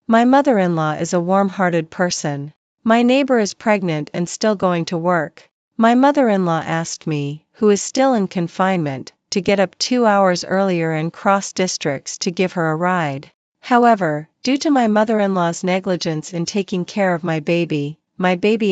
My mother-in-law is a warm-hearted person. My neighbor is pregnant and still going to work. My mother-in-law asked me, who is still in confinement, to get up 2 hours earlier and cross districts to give her a ride. However, due to my mother-in-law's negligence in taking care of my baby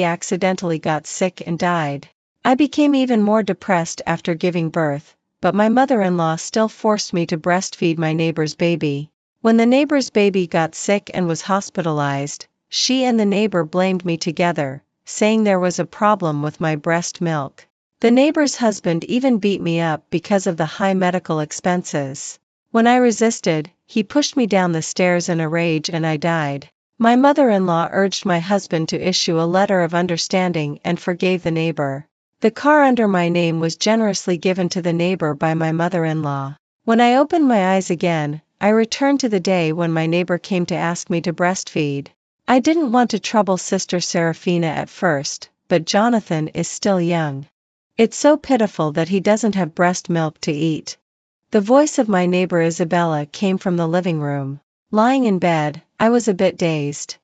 accidentally got sick and died. I became even more depressed after giving birth, but my mother-in-law still forced me to breastfeed my neighbor's baby. When the neighbor's baby got sick and was hospitalized, she and the neighbor blamed me together, saying there was a problem with my breast milk. The neighbor's husband even beat me up because of the high medical expenses. When I resisted, he pushed me down the stairs in a rage and I died. My mother-in-law urged my husband to issue a letter of understanding and forgave the neighbor. The car under my name was generously given to the neighbor by my mother-in-law. When I opened my eyes again, I returned to the day when my neighbor came to ask me to breastfeed. I didn't want to trouble Sister Serafina at first, but Jonathan is still young. It's so pitiful that he doesn't have breast milk to eat. The voice of my neighbor Isabella came from the living room. Lying in bed, I was a bit dazed.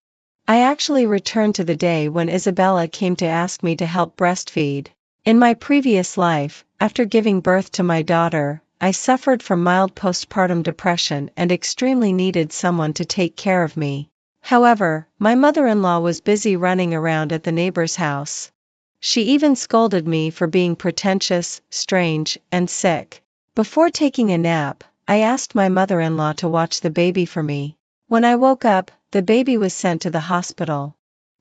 I actually returned to the day when Isabella came to ask me to help breastfeed. In my previous life, after giving birth to my daughter, I suffered from mild postpartum depression and extremely needed someone to take care of me. However, my mother-in-law was busy running around at the neighbor's house. She even scolded me for being pretentious, strange, and sick. Before taking a nap, I asked my mother-in-law to watch the baby for me. When I woke up, the baby was sent to the hospital.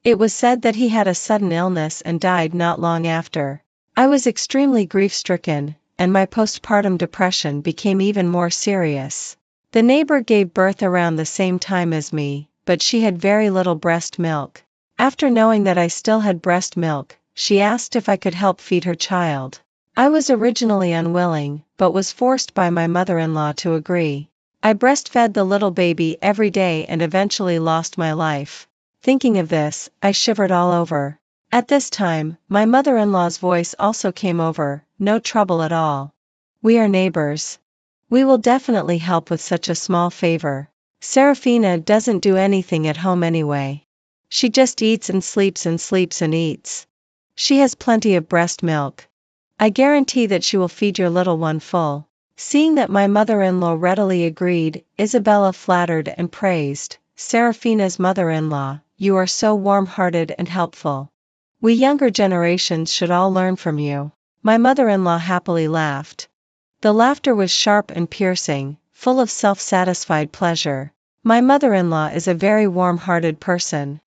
It was said that he had a sudden illness and died not long after. I was extremely grief-stricken, and my postpartum depression became even more serious. The neighbor gave birth around the same time as me, but she had very little breast milk. After knowing that I still had breast milk, she asked if I could help feed her child. I was originally unwilling, but was forced by my mother-in-law to agree. I breastfed the little baby every day and eventually lost my life. Thinking of this, I shivered all over. At this time, my mother-in-law's voice also came over, "No trouble at all. We are neighbors. We will definitely help with such a small favor. Serafina doesn't do anything at home anyway. She just eats and sleeps and eats. She has plenty of breast milk. I guarantee that she will feed your little one full." Seeing that my mother-in-law readily agreed, Isabella flattered and praised, "Serafina's mother-in-law, you are so warm-hearted and helpful. We younger generations should all learn from you." My mother-in-law happily laughed. The laughter was sharp and piercing, full of self-satisfied pleasure. My mother-in-law is a very warm-hearted person.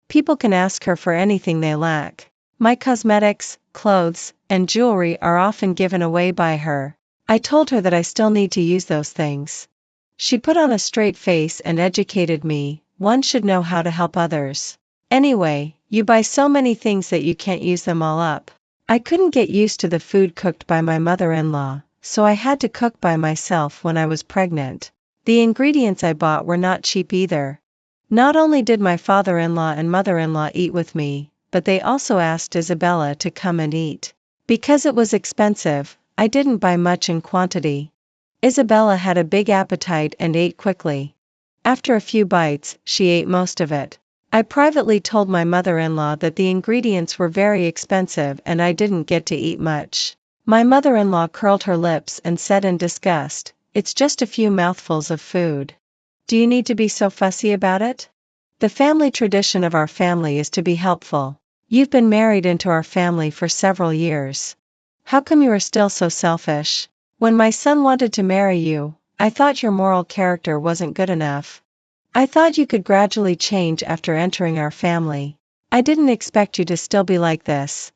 People can ask her for anything they lack. My cosmetics, clothes, and jewelry are often given away by her. I told her that I still need to use those things. She put on a straight face and educated me. One should know how to help others. Anyway, you buy so many things that you can't use them all up. I couldn't get used to the food cooked by my mother-in-law, so I had to cook by myself when I was pregnant. The ingredients I bought were not cheap either. Not only did my father-in-law and mother-in-law eat with me, but they also asked Isabella to come and eat. Because it was expensive, I didn't buy much in quantity. Isabella had a big appetite and ate quickly. After a few bites, she ate most of it. I privately told my mother-in-law that the ingredients were very expensive and I didn't get to eat much. My mother-in-law curled her lips and said in disgust, "It's just a few mouthfuls of food. Do you need to be so fussy about it? The family tradition of our family is to be helpful. You've been married into our family for several years. How come you are still so selfish? When my son wanted to marry you, I thought your moral character wasn't good enough. I thought you could gradually change after entering our family. I didn't expect you to still be like this.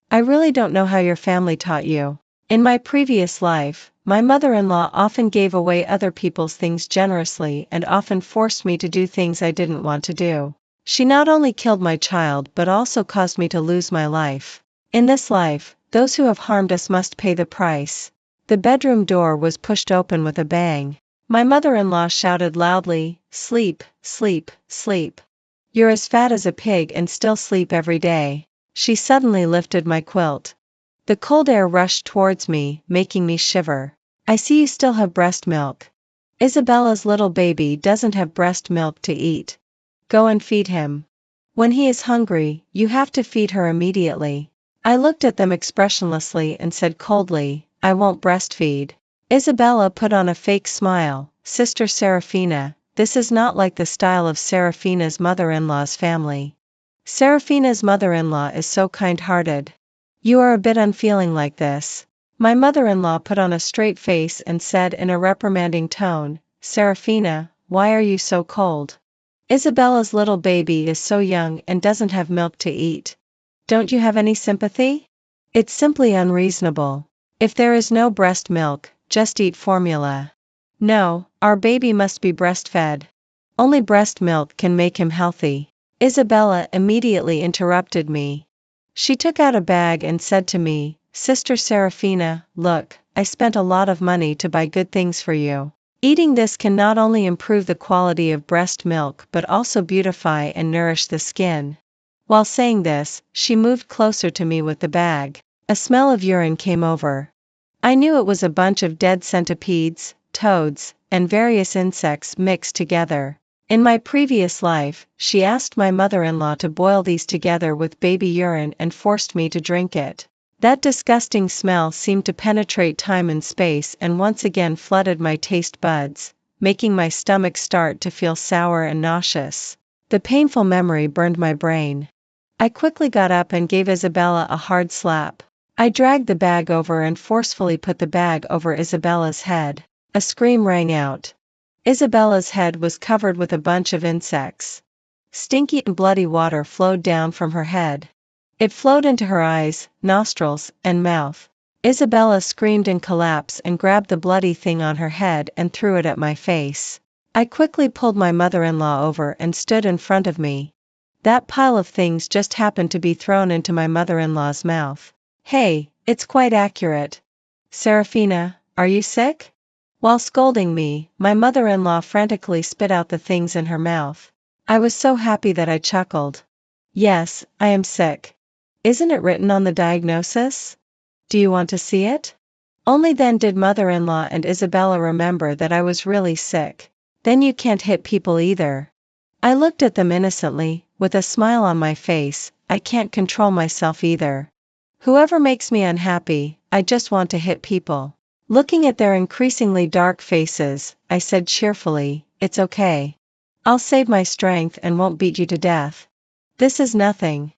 I really don't know how your family taught you." In my previous life, my mother-in-law often gave away other people's things generously and often forced me to do things I didn't want to do. She not only killed my child but also caused me to lose my life. In this life, those who have harmed us must pay the price. The bedroom door was pushed open with a bang. My mother-in-law shouted loudly, "Sleep, sleep, sleep. You're as fat as a pig and still sleep every day." She suddenly lifted my quilt. The cold air rushed towards me, making me shiver. "I see you still have breast milk. Isabella's little baby doesn't have breast milk to eat. Go and feed him. When he is hungry, you have to feed her immediately. I looked at them expressionlessly and said coldly, I won't breastfeed. Isabella put on a fake smile. Sister Serafina, this is not like the style of Serafina's mother-in-law's family. Serafina's mother-in-law is so kind-hearted. You are a bit unfeeling like this. My mother-in-law put on a straight face and said in a reprimanding tone, Serafina, why are you so cold? Isabella's little baby is so young and doesn't have milk to eat. Don't you have any sympathy? It's simply unreasonable. If there is no breast milk, just eat formula. No, our baby must be breastfed. Only breast milk can make him healthy. Isabella immediately interrupted me. She took out a bag and said to me, Sister Serafina, look, I spent a lot of money to buy good things for you. Eating this can not only improve the quality of breast milk but also beautify and nourish the skin. While saying this, she moved closer to me with the bag. A smell of urine came over. I knew it was a bunch of dead centipedes, toads, and various insects mixed together. In my previous life, she asked my mother-in-law to boil these together with baby urine and forced me to drink it. That disgusting smell seemed to penetrate time and space and once again flooded my taste buds, making my stomach start to feel sour and nauseous. The painful memory burned my brain. I quickly got up and gave Isabella a hard slap. I dragged the bag over and forcefully put the bag over Isabella's head. A scream rang out. Isabella's head was covered with a bunch of insects. Stinky and bloody water flowed down from her head. It flowed into her eyes, nostrils, and mouth. Isabella screamed in collapse and grabbed the bloody thing on her head and threw it at my face. I quickly pulled my mother-in-law over and stood in front of me. That pile of things just happened to be thrown into my mother-in-law's mouth. Hey, it's quite accurate. Serafina, are you sick? While scolding me, my mother-in-law frantically spit out the things in her mouth. I was so happy that I chuckled. Yes, I am sick. Isn't it written on the diagnosis? Do you want to see it? Only then did mother-in-law and Isabella remember that I was really sick. Then you can't hit people either. I looked at them innocently, with a smile on my face. I can't control myself either. Whoever makes me unhappy, I just want to hit people. Looking at their increasingly dark faces, I said cheerfully, it's okay. I'll save my strength and won't beat you to death. This is nothing.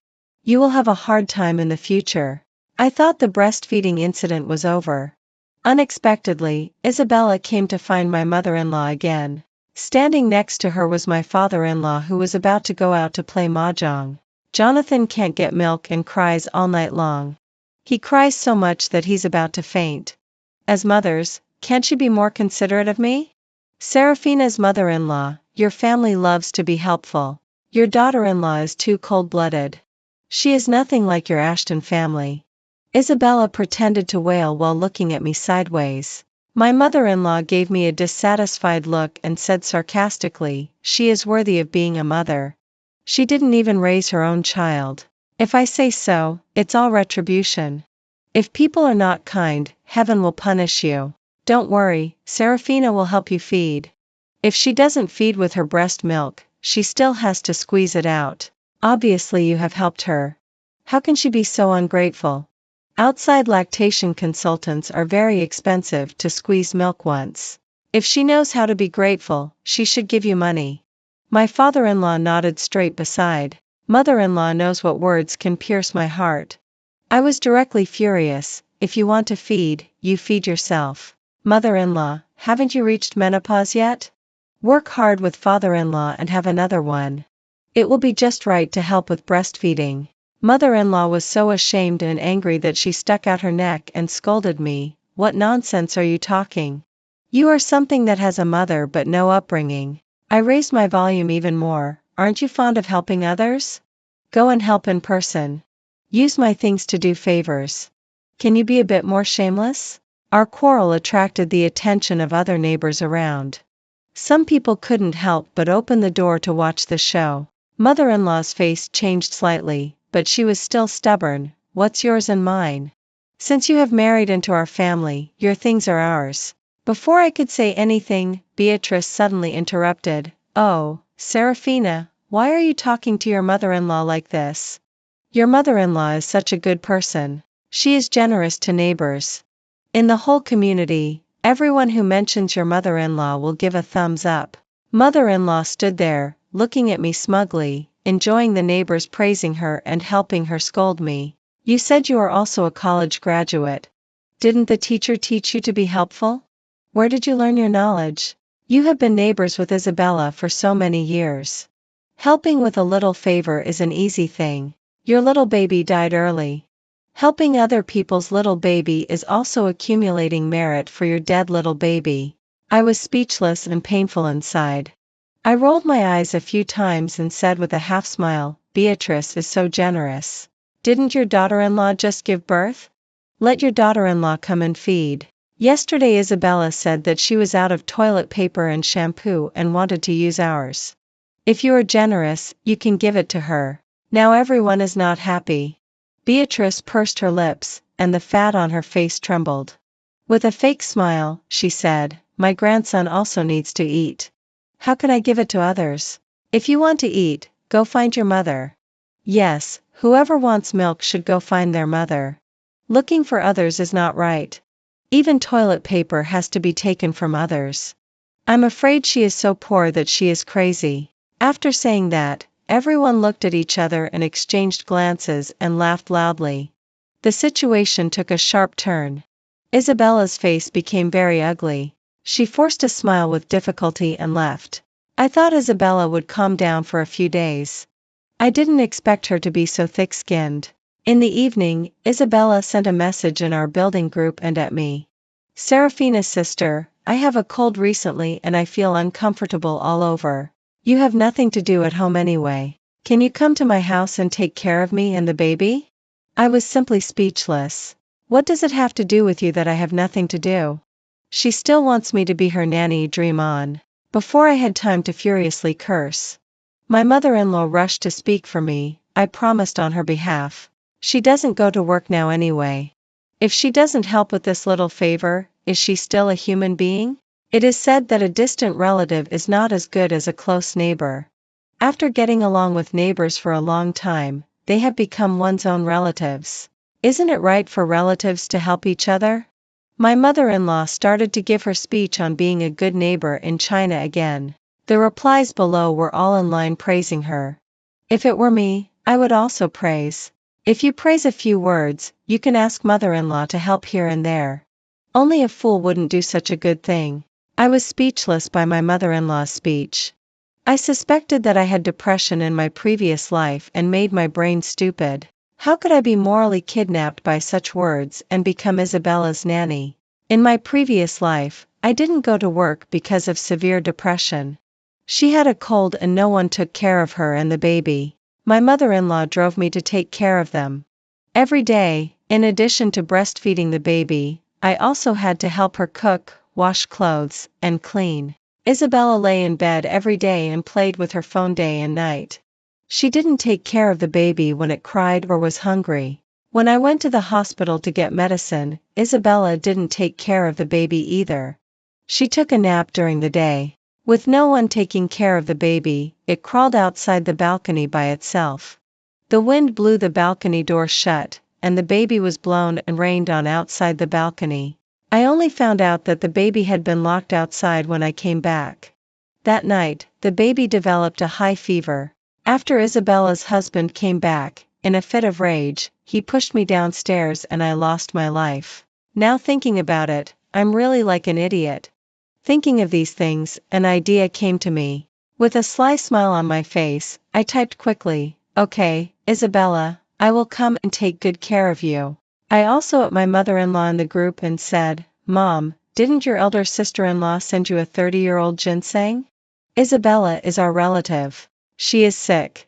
You will have a hard time in the future. I thought the breastfeeding incident was over. Unexpectedly, Isabella came to find my mother-in-law again. Standing next to her was my father-in-law who was about to go out to play mahjong. Jonathan can't get milk and cries all night long. He cries so much that he's about to faint. As mothers, can't you be more considerate of me? Serafina's mother-in-law, your family loves to be helpful. Your daughter-in-law is too cold-blooded. She is nothing like your Ashton family. Isabella pretended to wail while looking at me sideways. My mother-in-law gave me a dissatisfied look and said sarcastically, she is worthy of being a mother. She didn't even raise her own child. If I say so, it's all retribution. If people are not kind, heaven will punish you. Don't worry, Serafina will help you feed. If she doesn't feed with her breast milk, she still has to squeeze it out. Obviously you have helped her. How can she be so ungrateful? Outside lactation consultants are very expensive to squeeze milk once. If she knows how to be grateful, she should give you money. My father-in-law nodded straight beside. Mother-in-law knows what words can pierce my heart. I was directly furious. If you want to feed, you feed yourself. Mother-in-law, haven't you reached menopause yet? Work hard with father-in-law and have another one. It will be just right to help with breastfeeding. Mother-in-law was so ashamed and angry that she stuck out her neck and scolded me. What nonsense are you talking? You are something that has a mother but no upbringing. I raised my volume even more. Aren't you fond of helping others? Go and help in person. Use my things to do favors. Can you be a bit more shameless? Our quarrel attracted the attention of other neighbors around. Some people couldn't help but open the door to watch the show. Mother-in-law's face changed slightly, but she was still stubborn. What's yours and mine? Since you have married into our family, your things are ours. Before I could say anything, Beatrice suddenly interrupted. Oh, Serafina, why are you talking to your mother-in-law like this? Your mother-in-law is such a good person. She is generous to neighbors. In the whole community, everyone who mentions your mother-in-law will give a thumbs up. Mother-in-law stood there, looking at me smugly, enjoying the neighbors praising her and helping her scold me. You said you are also a college graduate. Didn't the teacher teach you to be helpful? Where did you learn your knowledge? You have been neighbors with Isabella for so many years. Helping with a little favor is an easy thing. Your little baby died early. Helping other people's little baby is also accumulating merit for your dead little baby. I was speechless and painful inside. I rolled my eyes a few times and said with a half smile, Beatrice is so generous. Didn't your daughter-in-law just give birth? Let your daughter-in-law come and feed. Yesterday Isabella said that she was out of toilet paper and shampoo and wanted to use ours. If you are generous, you can give it to her. Now everyone is not happy. Beatrice pursed her lips, and the fat on her face trembled. With a fake smile, she said, my grandson also needs to eat. How can I give it to others? If you want to eat, go find your mother. Yes, whoever wants milk should go find their mother. Looking for others is not right. Even toilet paper has to be taken from others. I'm afraid she is so poor that she is crazy. After saying that, everyone looked at each other and exchanged glances and laughed loudly. The situation took a sharp turn. Isabella's face became very ugly. She forced a smile with difficulty and left. I thought Isabella would calm down for a few days. I didn't expect her to be so thick-skinned. In the evening, Isabella sent a message in our building group and at me. Serafina's sister, I have a cold recently and I feel uncomfortable all over. You have nothing to do at home anyway. Can you come to my house and take care of me and the baby? I was simply speechless. What does it have to do with you that I have nothing to do? She still wants me to be her nanny, dream on. Before I had time to furiously curse. My mother-in-law rushed to speak for me, I promised on her behalf. She doesn't go to work now anyway. If she doesn't help with this little favor, is she still a human being? It is said that a distant relative is not as good as a close neighbor. After getting along with neighbors for a long time, they have become one's own relatives. Isn't it right for relatives to help each other? My mother-in-law started to give her speech on being a good neighbor in China again. The replies below were all in line praising her. If it were me, I would also praise. If you praise a few words, you can ask mother-in-law to help here and there. Only a fool wouldn't do such a good thing. I was speechless by my mother-in-law's speech. I suspected that I had depression in my previous life and made my brain stupid. How could I be morally kidnapped by such words and become Isabella's nanny? In my previous life, I didn't go to work because of severe depression. She had a cold and no one took care of her and the baby. My mother-in-law drove me to take care of them. Every day, in addition to breastfeeding the baby, I also had to help her cook, wash clothes, and clean. Isabella lay in bed every day and played with her phone day and night. She didn't take care of the baby when it cried or was hungry. When I went to the hospital to get medicine, Isabella didn't take care of the baby either. She took a nap during the day. With no one taking care of the baby, it crawled outside the balcony by itself. The wind blew the balcony door shut, and the baby was blown and rained on outside the balcony. I only found out that the baby had been locked outside when I came back. That night, the baby developed a high fever. After Isabella's husband came back, in a fit of rage, he pushed me downstairs and I lost my life. Now thinking about it, I'm really like an idiot. Thinking of these things, an idea came to me. With a sly smile on my face, I typed quickly, okay, Isabella, I will come and take good care of you. I also at my mother-in-law in the group and said, Mom, didn't your elder sister-in-law send you a 30-year-old ginseng? Isabella is our relative. She is sick.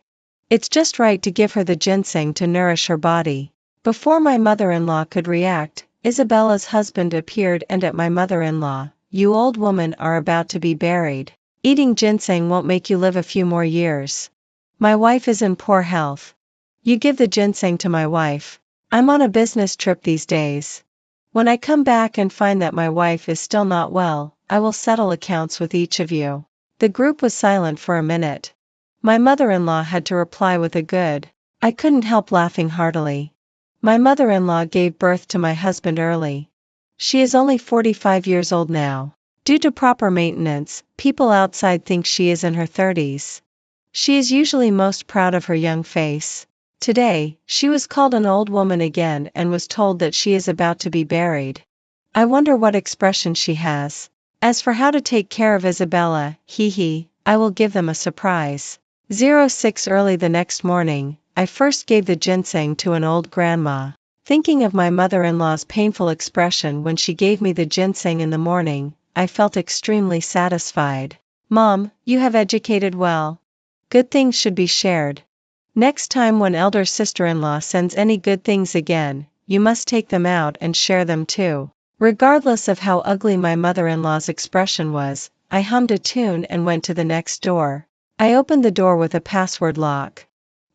It's just right to give her the ginseng to nourish her body. Before my mother-in-law could react, Isabella's husband appeared and at my mother-in-law, you old woman are about to be buried. Eating ginseng won't make you live a few more years. My wife is in poor health. You give the ginseng to my wife. I'm on a business trip these days. When I come back and find that my wife is still not well, I will settle accounts with each of you. The group was silent for a minute. My mother-in-law had to reply with a good. I couldn't help laughing heartily. My mother-in-law gave birth to my husband early. She is only 45 years old now. Due to proper maintenance, people outside think she is in her 30s. She is usually most proud of her young face. Today, she was called an old woman again and was told that she is about to be buried. I wonder what expression she has. As for how to take care of Isabella, I will give them a surprise. 06 Early the next morning, I first gave the ginseng to an old grandma. Thinking of my mother-in-law's painful expression when she gave me the ginseng in the morning, I felt extremely satisfied. Mom, you have educated well. Good things should be shared. Next time when elder sister-in-law sends any good things again, you must take them out and share them too. Regardless of how ugly my mother-in-law's expression was, I hummed a tune and went to the next door. I opened the door with a password lock.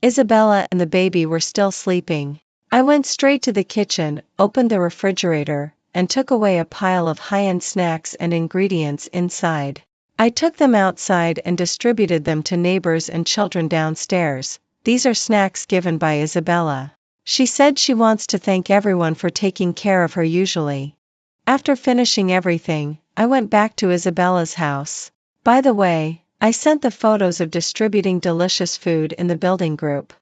Isabella and the baby were still sleeping. I went straight to the kitchen, opened the refrigerator, and took away a pile of high-end snacks and ingredients inside. I took them outside and distributed them to neighbors and children downstairs. These are snacks given by Isabella. She said she wants to thank everyone for taking care of her usually. After finishing everything, I went back to Isabella's house. By the way, I sent the photos of distributing delicious food in the building group.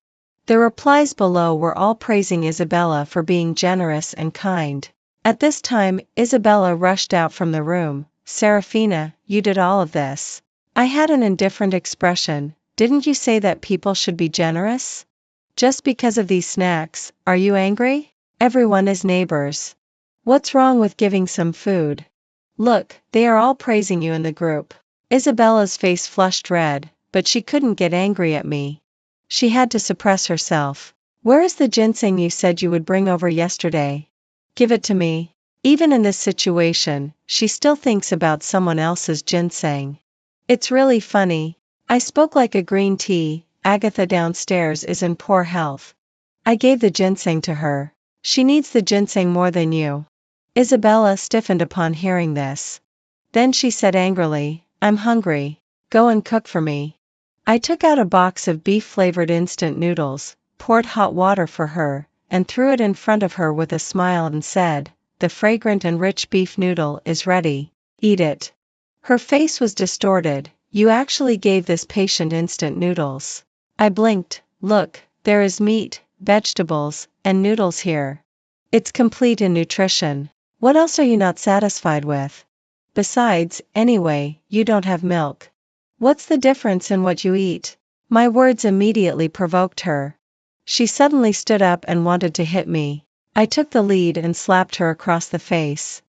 The replies below were all praising Isabella for being generous and kind. At this time, Isabella rushed out from the room. Serafina, you did all of this. I had an indifferent expression. Didn't you say that people should be generous? Just because of these snacks, are you angry? Everyone is neighbors. What's wrong with giving some food? Look, they are all praising you in the group. Isabella's face flushed red, but she couldn't get angry at me. She had to suppress herself. Where is the ginseng you said you would bring over yesterday? Give it to me. Even in this situation, she still thinks about someone else's ginseng. It's really funny. I spoke like a green tea. Agatha downstairs is in poor health. I gave the ginseng to her. She needs the ginseng more than you. Isabella stiffened upon hearing this. Then she said angrily, I'm hungry. Go and cook for me. I took out a box of beef-flavored instant noodles, poured hot water for her, and threw it in front of her with a smile and said, the fragrant and rich beef noodle is ready. Eat it. Her face was distorted. You actually gave this patient instant noodles. I blinked. Look, there is meat, vegetables, and noodles here. It's complete in nutrition. What else are you not satisfied with? Besides, anyway, you don't have milk. What's the difference in what you eat? My words immediately provoked her. She suddenly stood up and wanted to hit me. I took the lead and slapped her across the face.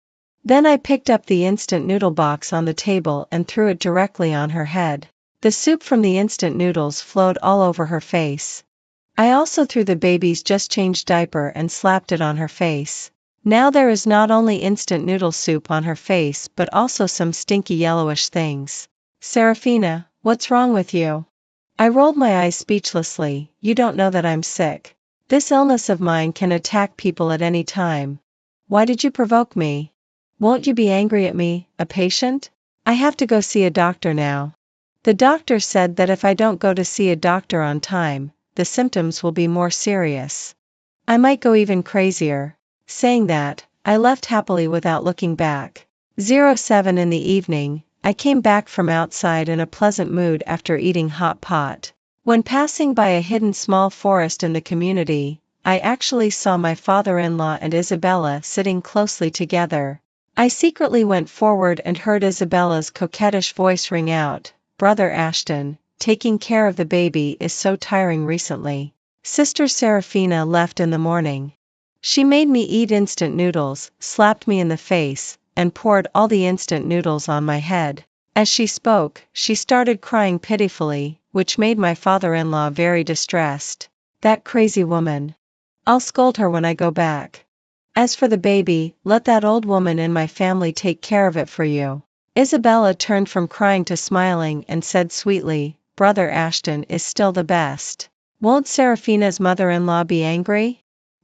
Then I picked up the instant noodle box on the table and threw it directly on her head. The soup from the instant noodles flowed all over her face. I also threw the baby's just-changed diaper and slapped it on her face. Now there is not only instant noodle soup on her face but also some stinky yellowish things. Serafina, what's wrong with you? I rolled my eyes speechlessly. You don't know that I'm sick. This illness of mine can attack people at any time. Why did you provoke me? Won't you be angry at me, a patient? I have to go see a doctor now. The doctor said that if I don't go to see a doctor on time, the symptoms will be more serious. I might go even crazier. Saying that, I left happily without looking back. 07 in the evening, I came back from outside in a pleasant mood after eating hot pot. When passing by a hidden small forest in the community, I actually saw my father-in-law and Isabella sitting closely together. I secretly went forward and heard Isabella's coquettish voice ring out, Brother Ashton, taking care of the baby is so tiring recently. Sister Serafina left in the morning. She made me eat instant noodles, slapped me in the face, and poured all the instant noodles on my head. As she spoke, she started crying pitifully, which made my father-in-law very distressed. That crazy woman. I'll scold her when I go back. As for the baby, let that old woman in my family take care of it for you. Isabella turned from crying to smiling and said sweetly, Brother Ashton is still the best. Won't Serafina's mother-in-law be angry?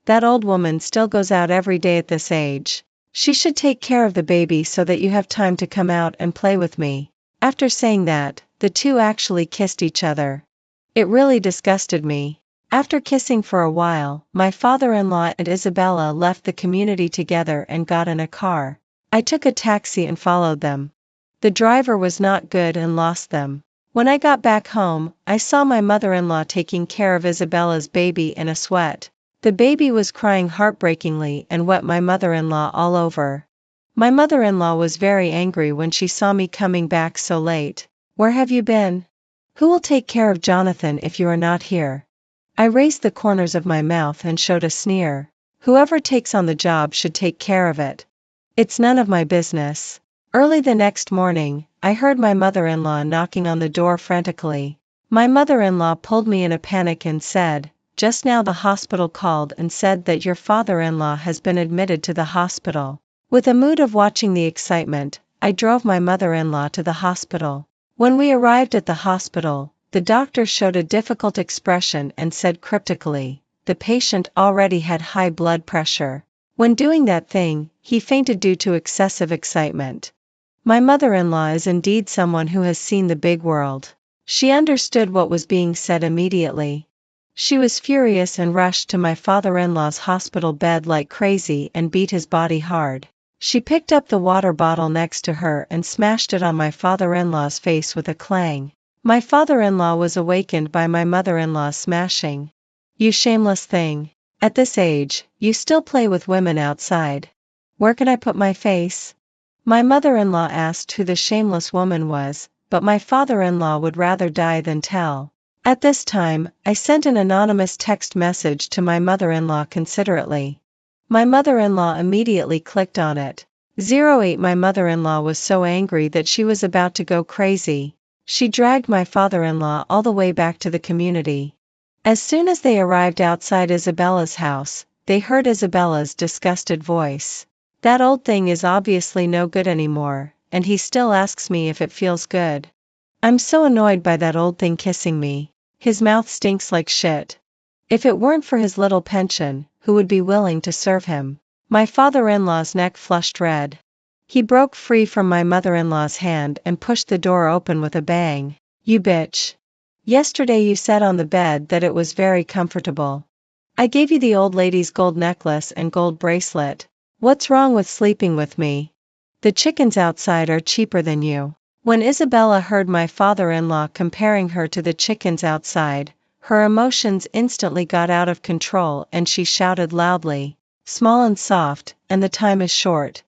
That old woman still goes out every day at this age. She should take care of the baby so that you have time to come out and play with me. After saying that, the two actually kissed each other. It really disgusted me. After kissing for a while, my father-in-law and Isabella left the community together and got in a car. I took a taxi and followed them. The driver was not good and lost them. When I got back home, I saw my mother-in-law taking care of Isabella's baby in a sweat. The baby was crying heartbreakingly and wet my mother-in-law all over. My mother-in-law was very angry when she saw me coming back so late. "Where have you been? Who will take care of Jonathan if you are not here?" I raised the corners of my mouth and showed a sneer. "Whoever takes on the job should take care of it. It's none of my business." Early the next morning, I heard my mother-in-law knocking on the door frantically. My mother-in-law pulled me in a panic and said, "Just now the hospital called and said that your father-in-law has been admitted to the hospital." With a mood of watching the excitement, I drove my mother-in-law to the hospital. When we arrived at the hospital, the doctor showed a difficult expression and said cryptically, "The patient already had high blood pressure." When doing that thing, he fainted due to excessive excitement. My mother-in-law is indeed someone who has seen the big world. She understood what was being said immediately. She was furious and rushed to my father-in-law's hospital bed like crazy and beat his body hard. She picked up the water bottle next to her and smashed it on my father-in-law's face with a clang. My father-in-law was awakened by my mother-in-law's smashing. "You shameless thing. At this age, you still play with women outside. Where can I put my face?" My mother-in-law asked who the shameless woman was, but my father-in-law would rather die than tell. At this time, I sent an anonymous text message to my mother-in-law considerately. My mother-in-law immediately clicked on it. 08 My mother-in-law was so angry that she was about to go crazy. She dragged my father-in-law all the way back to the community. As soon as they arrived outside Isabella's house, they heard Isabella's disgusted voice. "That old thing is obviously no good anymore, and he still asks me if it feels good. I'm so annoyed by that old thing kissing me. His mouth stinks like shit. If it weren't for his little pension, who would be willing to serve him?" My father-in-law's neck flushed red. He broke free from my mother-in-law's hand and pushed the door open with a bang. "You bitch. Yesterday you said on the bed that it was very comfortable. I gave you the old lady's gold necklace and gold bracelet. What's wrong with sleeping with me? The chickens outside are cheaper than you." When Isabella heard my father-in-law comparing her to the chickens outside, her emotions instantly got out of control and she shouted loudly, "Small and soft, and the time is short.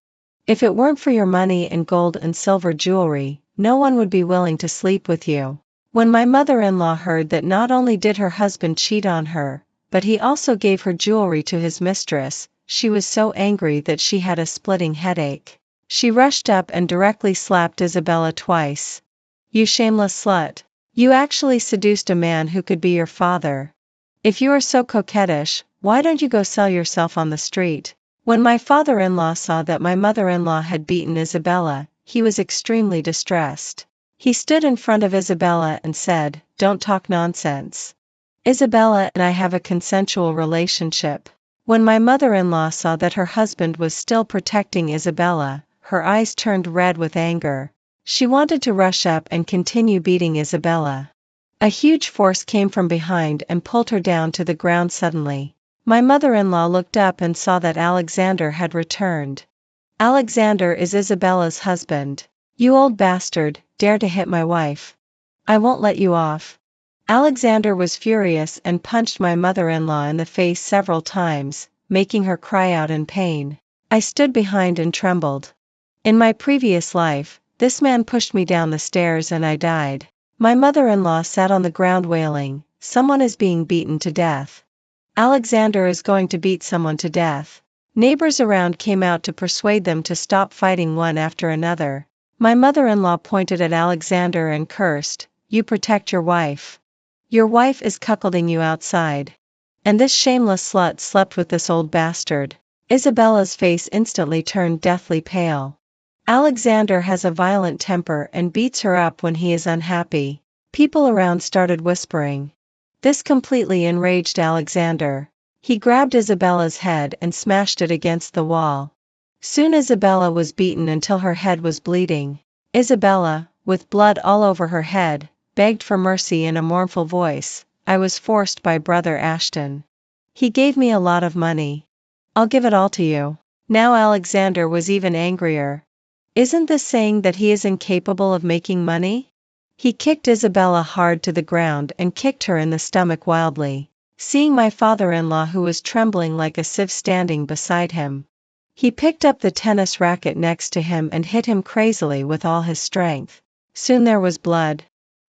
If it weren't for your money and gold and silver jewelry, no one would be willing to sleep with you." When my mother-in-law heard that not only did her husband cheat on her, but he also gave her jewelry to his mistress, she was so angry that she had a splitting headache. She rushed up and directly slapped Isabella twice. "You shameless slut. You actually seduced a man who could be your father. If you are so coquettish, why don't you go sell yourself on the street?" When my father-in-law saw that my mother-in-law had beaten Isabella, he was extremely distressed. He stood in front of Isabella and said, "Don't talk nonsense. Isabella and I have a consensual relationship." When my mother-in-law saw that her husband was still protecting Isabella, her eyes turned red with anger. She wanted to rush up and continue beating Isabella. A huge force came from behind and pulled her down to the ground suddenly. My mother-in-law looked up and saw that Alexander had returned. "Alexander is Isabella's husband. You old bastard, dare to hit my wife. I won't let you off." Alexander was furious and punched my mother-in-law in the face several times, making her cry out in pain. I stood behind and trembled. In my previous life, this man pushed me down the stairs and I died. My mother-in-law sat on the ground wailing, "Someone is being beaten to death. Alexander is going to beat someone to death." Neighbors around came out to persuade them to stop fighting one after another. My mother-in-law pointed at Alexander and cursed, "You protect your wife. Your wife is cuckolding you outside. And this shameless slut slept with this old bastard." Isabella's face instantly turned deathly pale. Alexander has a violent temper and beats her up when he is unhappy. People around started whispering. This completely enraged Alexander. He grabbed Isabella's head and smashed it against the wall. Soon Isabella was beaten until her head was bleeding. Isabella, with blood all over her head, begged for mercy in a mournful voice. I was forced by Brother Ashton. He gave me a lot of money. I'll give it all to you. Now Alexander was even angrier. Isn't this saying that he is incapable of making money? He kicked Isabella hard to the ground and kicked her in the stomach wildly. Seeing my father-in-law, who was trembling like a sieve, standing beside him, he picked up the tennis racket next to him and hit him crazily with all his strength. Soon there was blood.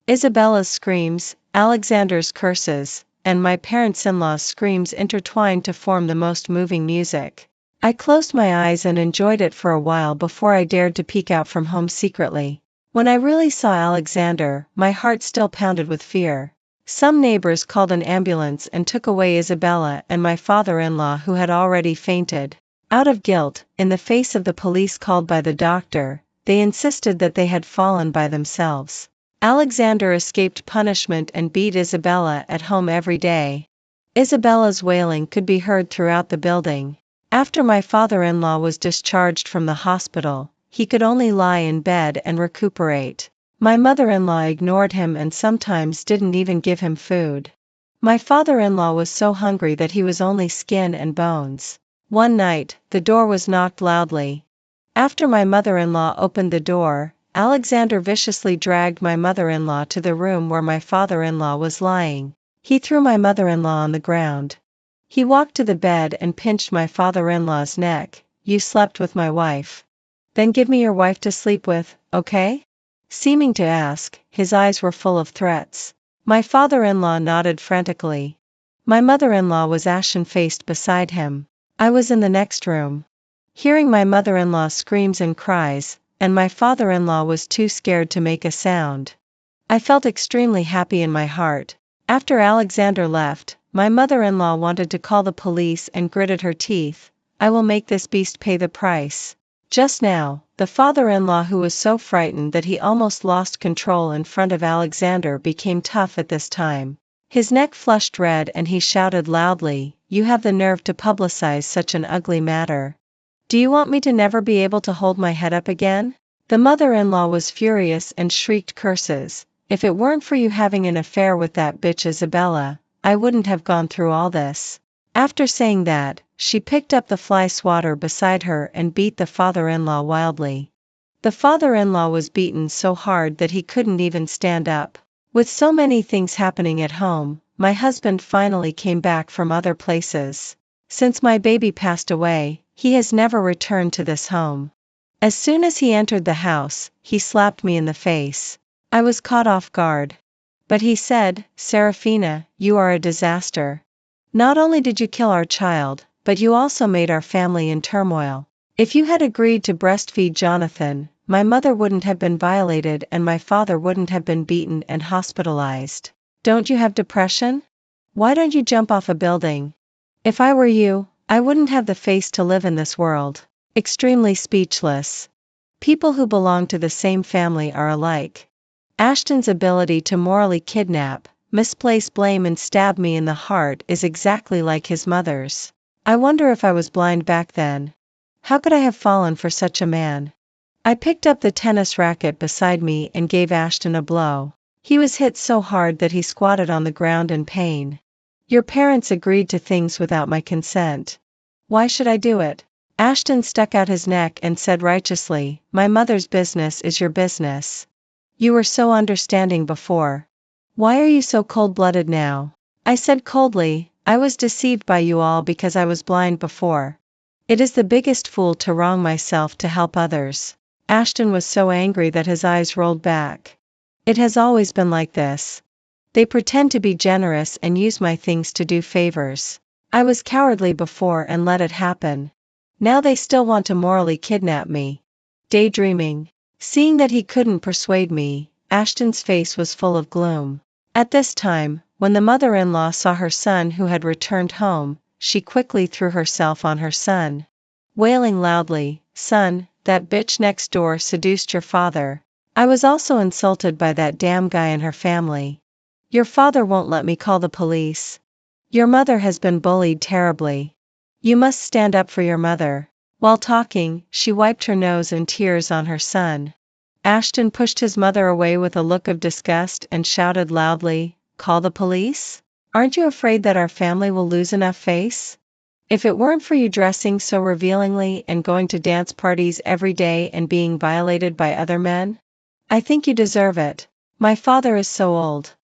Isabella's screams, Alexander's curses, and my parents-in-law's screams intertwined to form the most moving music. I closed my eyes and enjoyed it for a while before I dared to peek out from home secretly. When I really saw Alexander, my heart still pounded with fear. Some neighbors called an ambulance and took away Isabella and my father-in-law, who had already fainted. Out of guilt, in the face of the police called by the doctor, they insisted that they had fallen by themselves. Alexander escaped punishment and beat Isabella at home every day. Isabella's wailing could be heard throughout the building. After my father-in-law was discharged from the hospital, he could only lie in bed and recuperate. My mother-in-law ignored him and sometimes didn't even give him food. My father-in-law was so hungry that he was only skin and bones. One night, the door was knocked loudly. After my mother-in-law opened the door, Alexander viciously dragged my mother-in-law to the room where my father-in-law was lying. He threw my mother-in-law on the ground. He walked to the bed and pinched my father-in-law's neck. "You slept with my wife. Then give me your wife to sleep with, okay?" Seeming to ask, his eyes were full of threats. My father-in-law nodded frantically. My mother-in-law was ashen-faced beside him. I was in the next room, hearing my mother-in-law's screams and cries, and my father-in-law was too scared to make a sound. I felt extremely happy in my heart. After Alexander left, my mother-in-law wanted to call the police and gritted her teeth. "I will make this beast pay the price." Just now, the father-in-law, who was so frightened that he almost lost control in front of Alexander, became tough at this time. His neck flushed red and he shouted loudly, "You have the nerve to publicize such an ugly matter. Do you want me to never be able to hold my head up again?" The mother-in-law was furious and shrieked curses. "If it weren't for you having an affair with that bitch Isabella, I wouldn't have gone through all this." After saying that, she picked up the fly swatter beside her and beat the father-in-law wildly. The father-in-law was beaten so hard that he couldn't even stand up. With so many things happening at home, my husband finally came back from other places. Since my baby passed away, he has never returned to this home. As soon as he entered the house, he slapped me in the face. I was caught off guard. But he said, "Serafina, you are a disaster. Not only did you kill our child, but you also made our family in turmoil. If you had agreed to breastfeed Jonathan, my mother wouldn't have been violated and my father wouldn't have been beaten and hospitalized. Don't you have depression? Why don't you jump off a building? If I were you, I wouldn't have the face to live in this world." Extremely speechless. People who belong to the same family are alike. Ashton's ability to morally kidnap, misplace blame and stab me in the heart is exactly like his mother's. I wonder if I was blind back then. How could I have fallen for such a man? I picked up the tennis racket beside me and gave Ashton a blow. He was hit so hard that he squatted on the ground in pain. "Your parents agreed to things without my consent. Why should I do it?" Ashton stuck out his neck and said righteously, "My mother's business is your business. You were so understanding before. Why are you so cold-blooded now?" I said coldly, "I was deceived by you all because I was blind before. It is the biggest fool to wrong myself to help others." Ashton was so angry that his eyes rolled back. "It has always been like this. They pretend to be generous and use my things to do favors. I was cowardly before and let it happen. Now they still want to morally kidnap me." Daydreaming. Seeing that he couldn't persuade me, Ashton's face was full of gloom. At this time, when the mother-in-law saw her son who had returned home, she quickly threw herself on her son, wailing loudly, "Son, that bitch next door seduced your father. I was also insulted by that damn guy and her family. Your father won't let me call the police. Your mother has been bullied terribly. You must stand up for your mother." While talking, she wiped her nose and tears on her son. Ashton pushed his mother away with a look of disgust and shouted loudly, "Call the police? Aren't you afraid that our family will lose enough face? If it weren't for you dressing so revealingly and going to dance parties every day and being violated by other men? I think you deserve it. My father is so old.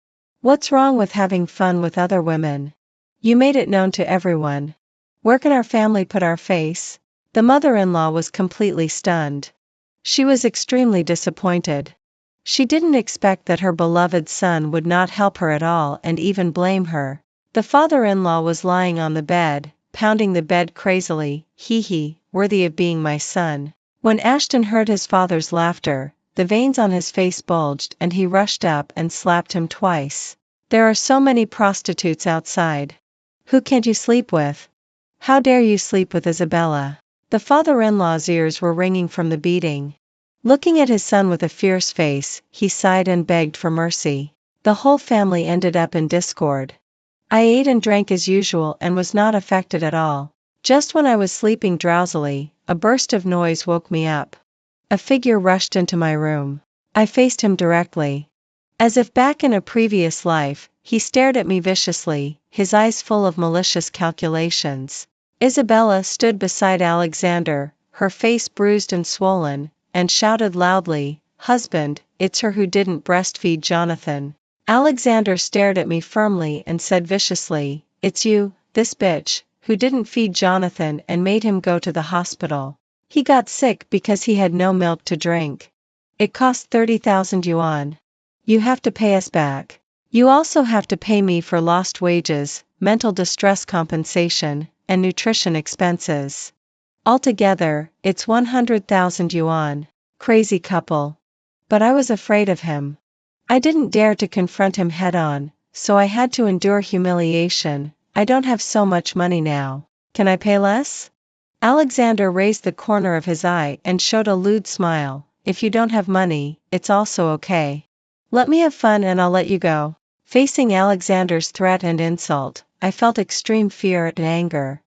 What's wrong with having fun with other women? You made it known to everyone. Where can our family put our face?" The mother-in-law was completely stunned. She was extremely disappointed. She didn't expect that her beloved son would not help her at all and even blame her. The father-in-law was lying on the bed, pounding the bed crazily, "Hee, worthy of being my son." When Ashton heard his father's laughter, the veins on his face bulged and he rushed up and slapped him twice. "There are so many prostitutes outside. Who can't you sleep with? How dare you sleep with Isabella?" The father-in-law's ears were ringing from the beating. Looking at his son with a fierce face, he sighed and begged for mercy. The whole family ended up in discord. I ate and drank as usual and was not affected at all. Just when I was sleeping drowsily, a burst of noise woke me up. A figure rushed into my room. I faced him directly. As if back in a previous life, he stared at me viciously, his eyes full of malicious calculations. Isabella stood beside Alexander, her face bruised and swollen, and shouted loudly, "Husband, it's her who didn't breastfeed Jonathan." Alexander stared at me firmly and said viciously, "It's you, this bitch, who didn't feed Jonathan and made him go to the hospital. He got sick because he had no milk to drink. It cost 30,000 yuan. You have to pay us back. You also have to pay me for lost wages, mental distress compensation, and nutrition expenses. Altogether, it's 100,000 yuan. Crazy couple." But I was afraid of him. I didn't dare to confront him head-on, so I had to endure humiliation. "I don't have so much money now. Can I pay less?" Alexander raised the corner of his eye and showed a lewd smile. "If you don't have money, it's also okay. Let me have fun and I'll let you go." Facing Alexander's threat and insult, I felt extreme fear and anger.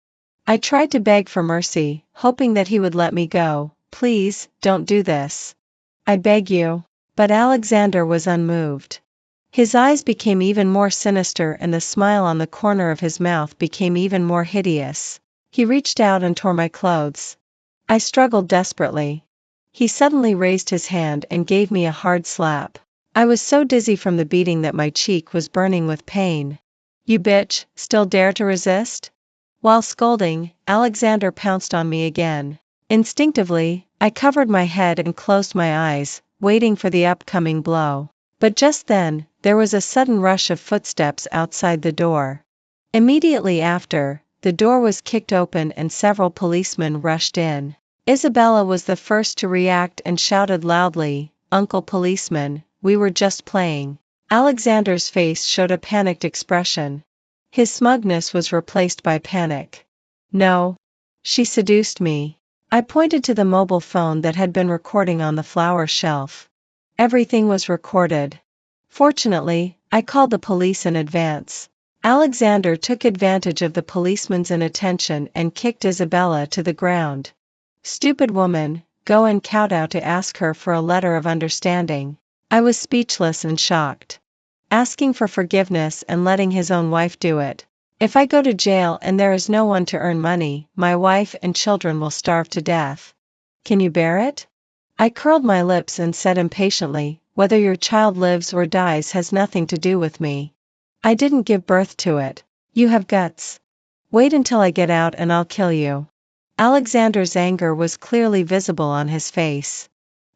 I tried to beg for mercy, hoping that he would let me go. "Please, don't do this. I beg you." But Alexander was unmoved. His eyes became even more sinister and the smile on the corner of his mouth became even more hideous. He reached out and tore my clothes. I struggled desperately. He suddenly raised his hand and gave me a hard slap. I was so dizzy from the beating that my cheek was burning with pain. "You bitch, still dare to resist?" While scolding, Alexander pounced on me again. Instinctively, I covered my head and closed my eyes, waiting for the upcoming blow. But just then, there was a sudden rush of footsteps outside the door. Immediately after, the door was kicked open and several policemen rushed in. Isabella was the first to react and shouted loudly, "Uncle policeman, we were just playing." Alexander's face showed a panicked expression. His smugness was replaced by panic. "No. She seduced me." I pointed to the mobile phone that had been recording on the flower shelf. Everything was recorded. Fortunately, I called the police in advance. Alexander took advantage of the policeman's inattention and kicked Isabella to the ground. "Stupid woman, go and kowtow to ask her for a letter of understanding." I was speechless and shocked. Asking for forgiveness and letting his own wife do it. If I go to jail and there is no one to earn money, my wife and children will starve to death. Can you bear it? I curled my lips and said impatiently, "Whether your child lives or dies has nothing to do with me. I didn't give birth to it. You have guts. Wait until I get out and I'll kill you." Alexander's anger was clearly visible on his face.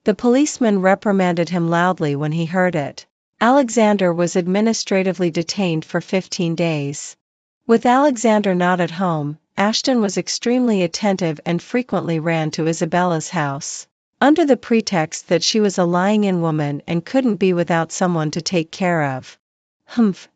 The policeman reprimanded him loudly when he heard it. Alexander was administratively detained for 15 days. With Alexander not at home, Ashton was extremely attentive and frequently ran to Isabella's house. Under the pretext that she was a lying-in woman and couldn't be without someone to take care of.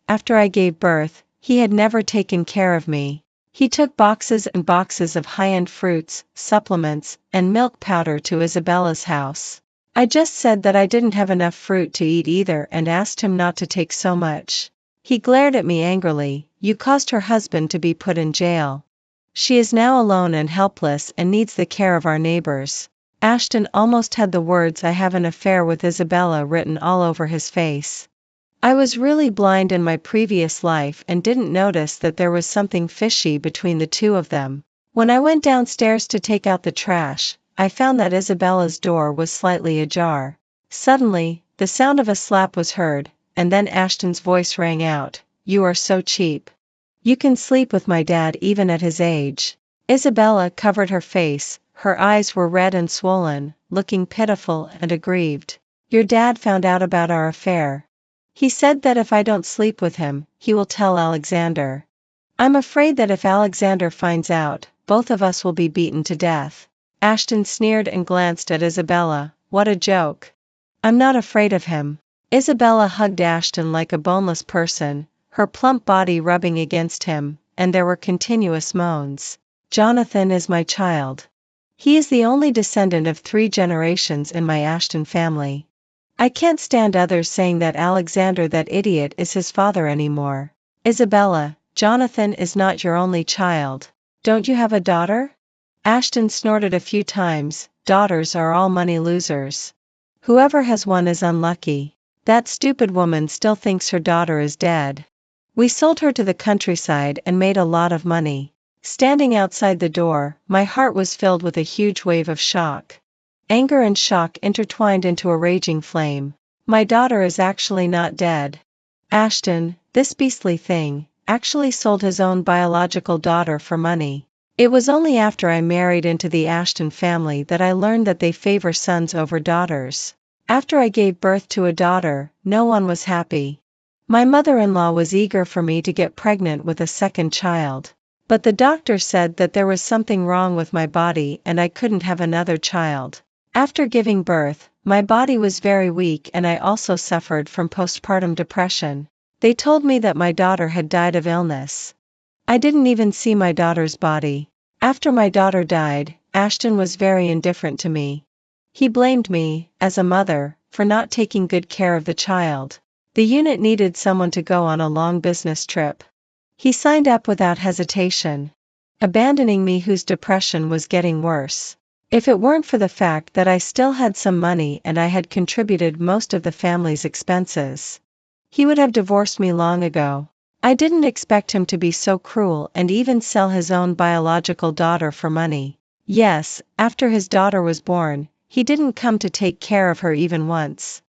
After I gave birth, he had never taken care of me. He took boxes and boxes of high-end fruits, supplements, and milk powder to Isabella's house. I just said that I didn't have enough fruit to eat either and asked him not to take so much. He glared at me angrily. "You caused her husband to be put in jail. She is now alone and helpless and needs the care of our neighbors. Ashton almost had the words "I have an affair with Isabella" written all over his face. I was really blind in my previous life and didn't notice that there was something fishy between the two of them. When I went downstairs to take out the trash, I found that Isabella's door was slightly ajar. Suddenly, the sound of a slap was heard, and then Ashton's voice rang out, "You are so cheap. You can sleep with my dad even at his age." Isabella covered her face, her eyes were red and swollen, looking pitiful and aggrieved. "Your dad found out about our affair. He said that if I don't sleep with him, he will tell Alexander. I'm afraid that if Alexander finds out, both of us will be beaten to death." Ashton sneered and glanced at Isabella. "What a joke. I'm not afraid of him." Isabella hugged Ashton like a boneless person, her plump body rubbing against him, and there were continuous moans. "Jonathan is my child. He is the only descendant of 3 generations in my Ashton family. I can't stand others saying that Alexander, that idiot, is his father anymore." "Isabella, Jonathan is not your only child. Don't you have a daughter?" Ashton snorted a few times. "Daughters are all money losers. Whoever has one is unlucky. That stupid woman still thinks her daughter is dead. We sold her to the countryside and made a lot of money." Standing outside the door, my heart was filled with a huge wave of shock. Anger and shock intertwined into a raging flame. My daughter is actually not dead. Ashton, this beastly thing, actually sold his own biological daughter for money. It was only after I married into the Ashton family that I learned that they favor sons over daughters. After I gave birth to a daughter, no one was happy. My mother-in-law was eager for me to get pregnant with a second child. But the doctor said that there was something wrong with my body and I couldn't have another child. After giving birth, my body was very weak and I also suffered from postpartum depression. They told me that my daughter had died of illness. I didn't even see my daughter's body. After my daughter died, Ashton was very indifferent to me. He blamed me, as a mother, for not taking good care of the child. The unit needed someone to go on a long business trip. He signed up without hesitation, abandoning me, whose depression was getting worse. If it weren't for the fact that I still had some money and I had contributed most of the family's expenses, he would have divorced me long ago. I didn't expect him to be so cruel and even sell his own biological daughter for money. Yes, after his daughter was born, he didn't come to take care of her even once.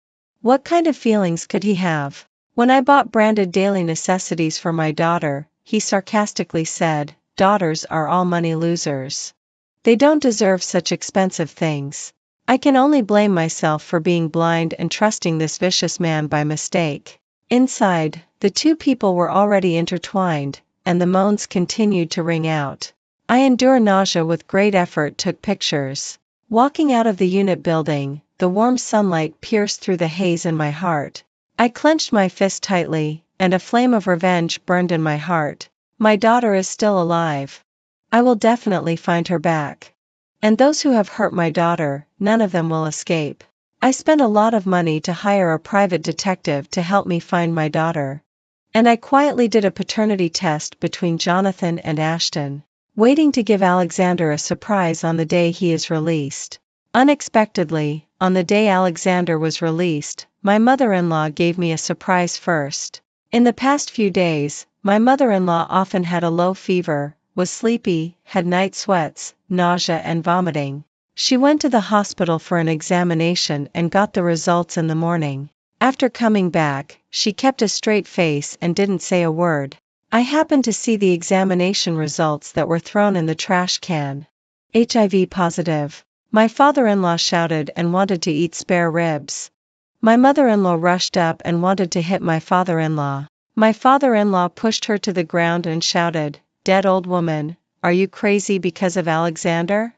What kind of feelings could he have? When I bought branded daily necessities for my daughter, he sarcastically said, "Daughters are all money losers. They don't deserve such expensive things." I can only blame myself for being blind and trusting this vicious man by mistake. Inside, the two people were already intertwined, and the moans continued to ring out. I endured nausea with great effort, took pictures. Walking out of the unit building, the warm sunlight pierced through the haze in my heart. I clenched my fist tightly, and a flame of revenge burned in my heart. My daughter is still alive. I will definitely find her back. And those who have hurt my daughter, none of them will escape. I spent a lot of money to hire a private detective to help me find my daughter. And I quietly did a paternity test between Jonathan and Ashton, waiting to give Alexander a surprise on the day he is released. Unexpectedly, on the day Alexander was released, my mother-in-law gave me a surprise first. In the past few days, my mother-in-law often had a low fever, was sleepy, had night sweats, nausea and vomiting. She went to the hospital for an examination and got the results in the morning. After coming back, she kept a straight face and didn't say a word. I happened to see the examination results that were thrown in the trash can. HIV positive. My father-in-law shouted and wanted to eat spare ribs. My mother-in-law rushed up and wanted to hit my father-in-law. My father-in-law pushed her to the ground and shouted, "Dead old woman, are you crazy because of Alexander?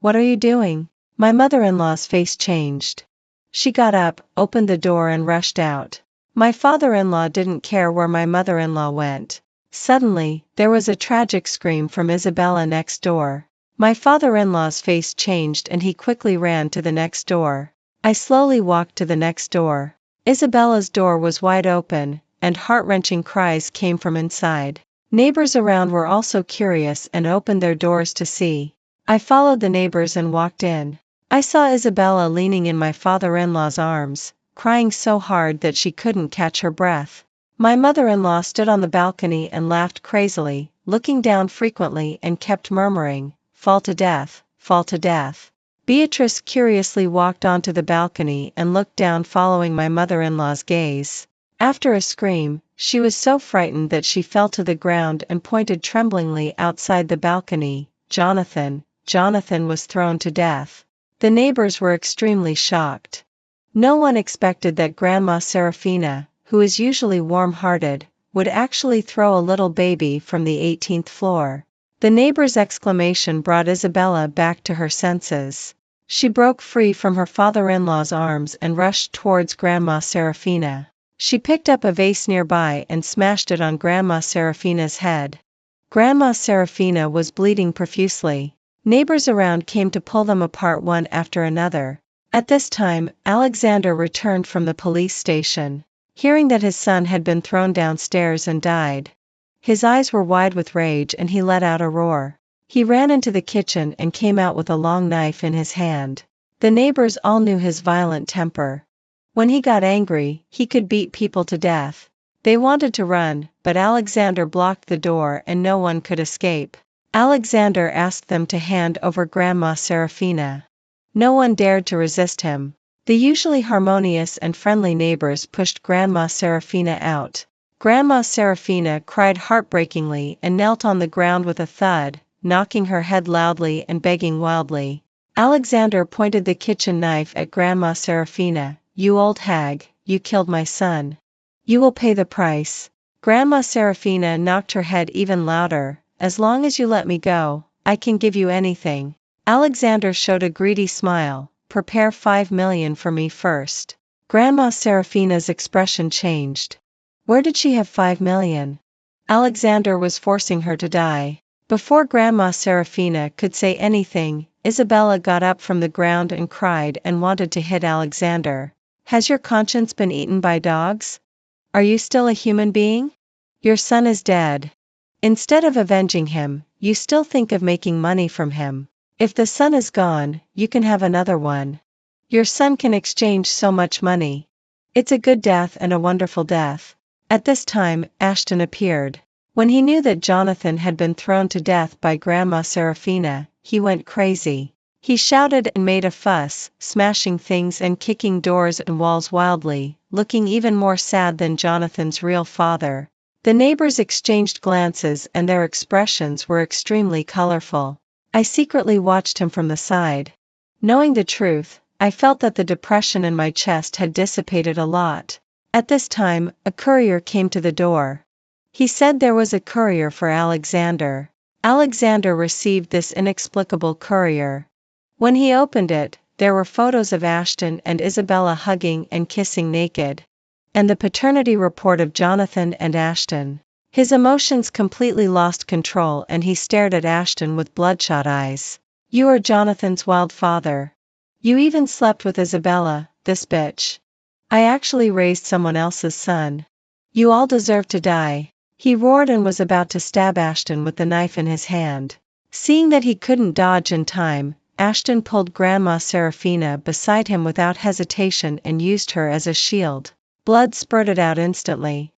What are you doing?" My mother-in-law's face changed. She got up, opened the door and rushed out. My father-in-law didn't care where my mother-in-law went. Suddenly, there was a tragic scream from Isabella next door. My father-in-law's face changed and he quickly ran to the next door. I slowly walked to the next door. Isabella's door was wide open, and heart-wrenching cries came from inside. Neighbors around were also curious and opened their doors to see. I followed the neighbors and walked in. I saw Isabella leaning in my father-in-law's arms, crying so hard that she couldn't catch her breath. My mother-in-law stood on the balcony and laughed crazily, looking down frequently and kept murmuring, "Fall to death, fall to death." Beatrice curiously walked onto the balcony and looked down following my mother-in-law's gaze. After a scream, she was so frightened that she fell to the ground and pointed tremblingly outside the balcony. Jonathan was thrown to death. The neighbors were extremely shocked. No one expected that Grandma Serafina, who is usually warm-hearted, would actually throw a little baby from the 18th floor. The neighbor's exclamation brought Isabella back to her senses. She broke free from her father-in-law's arms and rushed towards Grandma Serafina. She picked up a vase nearby and smashed it on Grandma Serafina's head. Grandma Serafina was bleeding profusely. Neighbors around came to pull them apart one after another. At this time, Alexander returned from the police station. Hearing that his son had been thrown downstairs and died, his eyes were wide with rage and he let out a roar. He ran into the kitchen and came out with a long knife in his hand. The neighbors all knew his violent temper. When he got angry, he could beat people to death. They wanted to run, but Alexander blocked the door and no one could escape. Alexander asked them to hand over Grandma Serafina. No one dared to resist him. The usually harmonious and friendly neighbors pushed Grandma Serafina out. Grandma Serafina cried heartbreakingly and knelt on the ground with a thud, knocking her head loudly and begging wildly. Alexander pointed the kitchen knife at Grandma Serafina. "You old hag, you killed my son. You will pay the price." Grandma Serafina knocked her head even louder. "As long as you let me go, I can give you anything." Alexander showed a greedy smile. "Prepare 5 million for me first." Grandma Serafina's expression changed. Where did she have 5 million? Alexander was forcing her to die. Before Grandma Serafina could say anything, Isabella got up from the ground and cried and wanted to hit Alexander. "Has your conscience been eaten by dogs? Are you still a human being? Your son is dead. Instead of avenging him, you still think of making money from him. If the son is gone, you can have another one. Your son can exchange so much money. It's a good death and a wonderful death." At this time, Ashton appeared. When he knew that Jonathan had been thrown to death by Grandma Serafina, he went crazy. He shouted and made a fuss, smashing things and kicking doors and walls wildly, looking even more sad than Jonathan's real father. The neighbors exchanged glances and their expressions were extremely colorful. I secretly watched him from the side. Knowing the truth, I felt that the depression in my chest had dissipated a lot. At this time, a courier came to the door. He said there was a courier for Alexander. Alexander received this inexplicable courier. When he opened it, there were photos of Ashton and Isabella hugging and kissing naked, and the paternity report of Jonathan and Ashton. His emotions completely lost control and he stared at Ashton with bloodshot eyes. "You are Jonathan's wild father. You even slept with Isabella, this bitch. I actually raised someone else's son. You all deserve to die." He roared and was about to stab Ashton with the knife in his hand. Seeing that he couldn't dodge in time, Ashton pulled Grandma Serafina beside him without hesitation and used her as a shield. Blood spurted out instantly.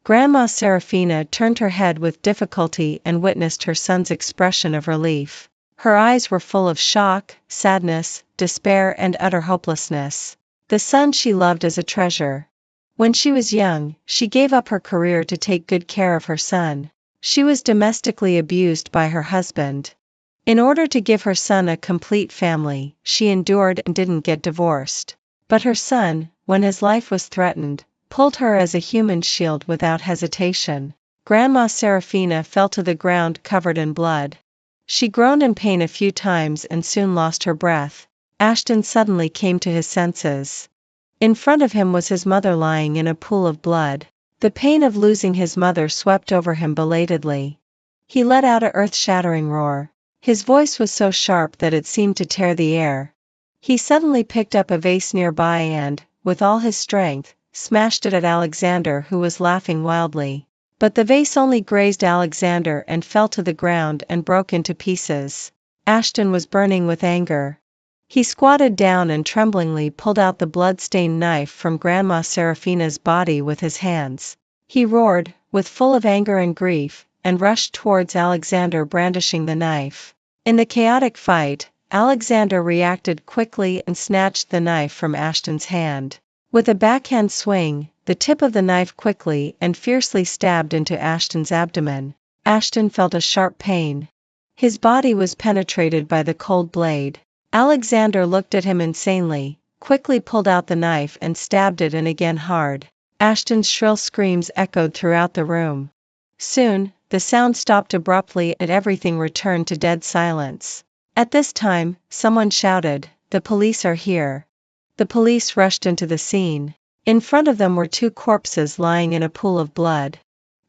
Grandma Serafina turned her head with difficulty and witnessed her son's expression of relief. Her eyes were full of shock, sadness, despair and utter hopelessness. The son she loved as a treasure. When she was young, she gave up her career to take good care of her son. She was domestically abused by her husband. In order to give her son a complete family, she endured and didn't get divorced. But her son, when his life was threatened, pulled her as a human shield without hesitation. Grandma Serafina fell to the ground covered in blood. She groaned in pain a few times and soon lost her breath. Ashton suddenly came to his senses. In front of him was his mother lying in a pool of blood. The pain of losing his mother swept over him belatedly. He let out a earth-shattering roar. His voice was so sharp that it seemed to tear the air. He suddenly picked up a vase nearby and, with all his strength, smashed it at Alexander, who was laughing wildly. But the vase only grazed Alexander and fell to the ground and broke into pieces. Ashton was burning with anger. He squatted down and tremblingly pulled out the blood-stained knife from Grandma Serafina's body with his hands. He roared, with full of anger and grief, and rushed towards Alexander brandishing the knife. In the chaotic fight, Alexander reacted quickly and snatched the knife from Ashton's hand. With a backhand swing, the tip of the knife quickly and fiercely stabbed into Ashton's abdomen. Ashton felt a sharp pain. His body was penetrated by the cold blade. Alexander looked at him insanely, quickly pulled out the knife and stabbed it in again hard. Ashton's shrill screams echoed throughout the room. Soon, the sound stopped abruptly and everything returned to dead silence. At this time, someone shouted, "The police are here." The police rushed into the scene. In front of them were two corpses lying in a pool of blood.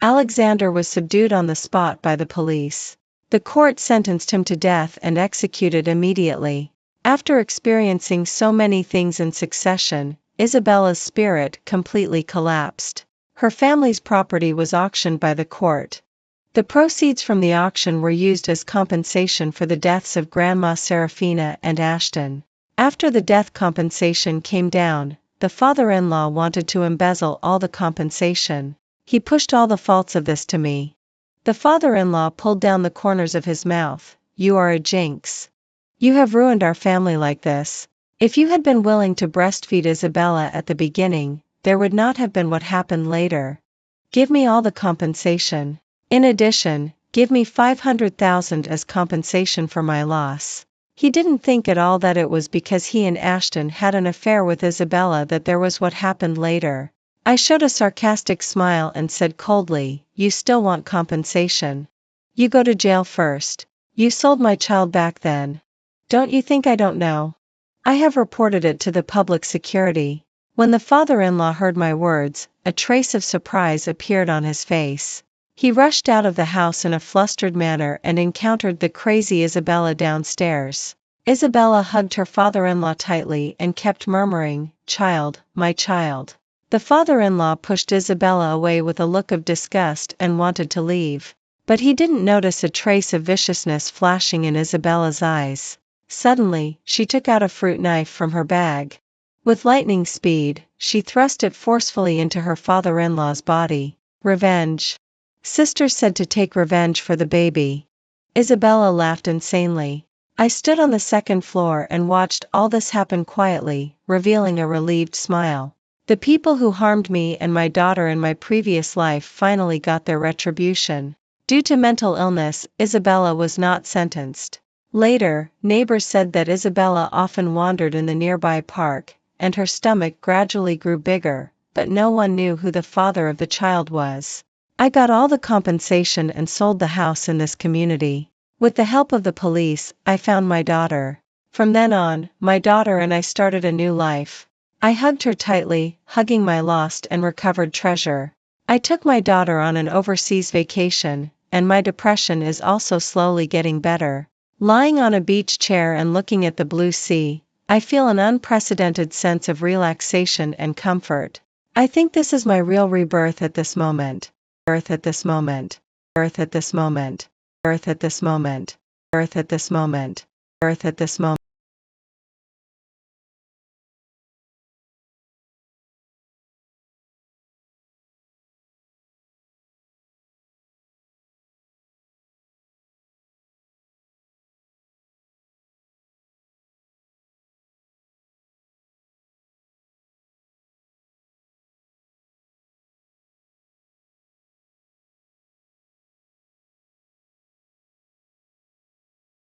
Alexander was subdued on the spot by the police. The court sentenced him to death and executed immediately. After experiencing so many things in succession, Isabella's spirit completely collapsed. Her family's property was auctioned by the court. The proceeds from the auction were used as compensation for the deaths of Grandma Serafina and Ashton. After the death compensation came down, the father-in-law wanted to embezzle all the compensation. He pushed all the faults of this to me. The father-in-law pulled down the corners of his mouth. "You are a jinx. You have ruined our family like this. If you had been willing to breastfeed Isabella at the beginning, there would not have been what happened later. Give me all the compensation. In addition, give me 500,000 as compensation for my loss." He didn't think at all that it was because he and Ashton had an affair with Isabella that there was what happened later. I showed a sarcastic smile and said coldly, "You still want compensation? You go to jail first. You sold my child back then. Don't you think I don't know? I have reported it to the public security." When the father-in-law heard my words, a trace of surprise appeared on his face. He rushed out of the house in a flustered manner and encountered the crazy Isabella downstairs. Isabella hugged her father-in-law tightly and kept murmuring, "Child, my child." The father-in-law pushed Isabella away with a look of disgust and wanted to leave. But he didn't notice a trace of viciousness flashing in Isabella's eyes. Suddenly, she took out a fruit knife from her bag. With lightning speed, she thrust it forcefully into her father-in-law's body. "Revenge." Sister said to take revenge for the baby. Isabella laughed insanely. I stood on the second floor and watched all this happen quietly, revealing a relieved smile. The people who harmed me and my daughter in my previous life finally got their retribution. Due to mental illness, Isabella was not sentenced. Later, neighbors said that Isabella often wandered in the nearby park, and her stomach gradually grew bigger, but no one knew who the father of the child was. I got all the compensation and sold the house in this community. With the help of the police, I found my daughter. From then on, my daughter and I started a new life. I hugged her tightly, hugging my lost and recovered treasure. I took my daughter on an overseas vacation, and my depression is also slowly getting better. Lying on a beach chair and looking at the blue sea, I feel an unprecedented sense of relaxation and comfort. I think this is my real rebirth at this moment. Earth at this moment. Earth at this moment. Earth at this moment. Earth at this moment. Earth at this moment.